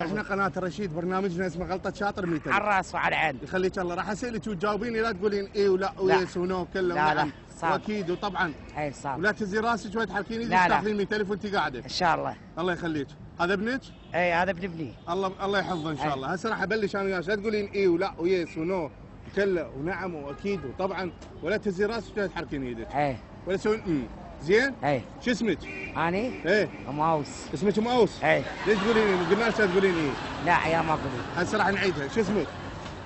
احنا قناة الرشيد، برنامجنا اسمه غلطة شاطر 100 على الراس وعلى العين. يخليك الله. راح اسالك وتجاوبيني، لا تقولين اي ولا ويس ونو كله لا ونعم صعب. واكيد وطبعا. اي صعب. ولا تهزي راسك وتحركين ايدك لا تاخذين 100000 وانت قاعده. ان شاء الله. الله يخليك. هذا ابنك؟ اي هذا ابن ابني. الله يحفظه ان شاء الله. هسه راح ابلش انا وياك، لا تقولين اي ولا ويس ونو كله ونعم واكيد وطبعا، ولا تهزي راسك ولا تحركين ايدك. اي ولا تسوين زين؟ اي. شو اسمك؟ اني؟ ايه ام اوس. اسمك ام اوس؟ اي. ليش تقولين اي؟ قلنا لك لا تقولين اي. لا يا ما اقول. هسه راح نعيدها. شو اسمك؟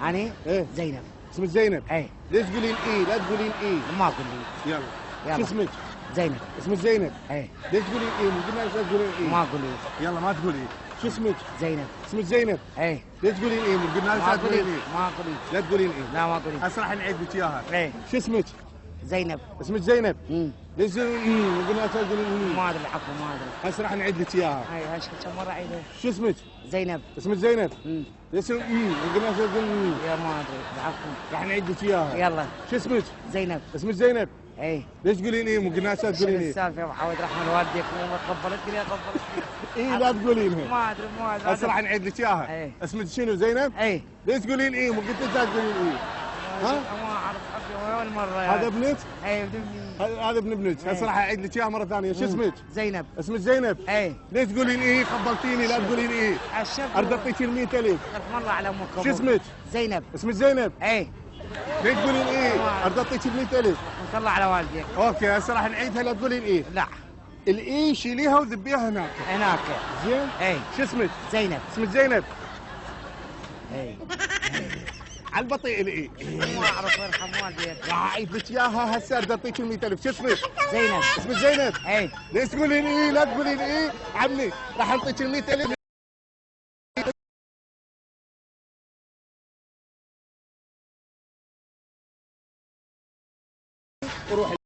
اني؟ ايه زينب. اسمك زينب؟ اي. ليش تقولين اي؟ لا تقولين اي. ما اقول لي. يلا. شو اسمك؟ زينب. اسمك زينب؟ اي. ليش تقولين اي؟ مو قلنا لك لا تقولين اي. ما اقول لي. يلا ما تقولي. شو اسمك؟ زينب. اسمك زينب؟ اي. ليش تقولين اي؟ مو قلنا لك لا تقولين اي. ما اقول لي. لا تقولين اي. لا ما اقول لي. هسه راح نعيد لك اياها. اي. شو اسمك؟ زينب. اسمك زينب؟ ليش تقولين مو قلنا لك لا تقولين اي. ما ادري عفوا ما ادري. هسه راح نعيد لك اياها. اي هاش كم مره عيدها. شو اسمك؟ زينب. اسمك زينب؟ ليش مو قلنا لك لا تقولين يا ما ادري عفوا. راح نعيد لك اياها. يلا. شو اسمك؟ زينب. اسمك زينب؟ اي. ليش تقولين ايه؟ مو قلنا لك لا تقولين ايه. السالفه يا ابو حمد رحمه والديك مو قبلتني يا قبلتني. ايه لا تقولينها. ما ادري هسه راح نعيد لك اياها. ايه. اسمك شنو زينب؟ اي. ليش تقولين ايه؟ مو قلت لك لا تقولين ايه. ها؟ ما اعرف حقي اول مره هذا ابنك؟ اي ابن ابني. هذا ابن ابنك. هسه راح اعيد لك اياها مره ثانيه. شو اسمك؟ زينب. اسمك زينب؟ اي. ليش تقولين ايه؟ خبلتيني لا تقولين ايه. الشب ارد اعطيك ال 100000. رحم الله على امك. شو اسمك؟ زينب. اسمك زينب؟ اي. ليش تقولين ايه؟ ارد اعطيك ال 100000. رحمة الله على والديك. اوكي هسه راح نعيدها، لا تقولين ايه. لا. الاي شيليها وذبيها هناك. هناك. زين؟ اي. شو اسمك؟ زينب. اسمك زينب؟ اي. على البطيء الاي. ما اعرف يرحم والديك. راح اعيد لك اياها هسه، ارد اعطيك ال 100000. شو اسمك؟ زينب. اسمك زينب؟ اي. ليش تقولين ايه؟ لا تقولين ايه. عمي راح اعطيك ال 100000. وروحي.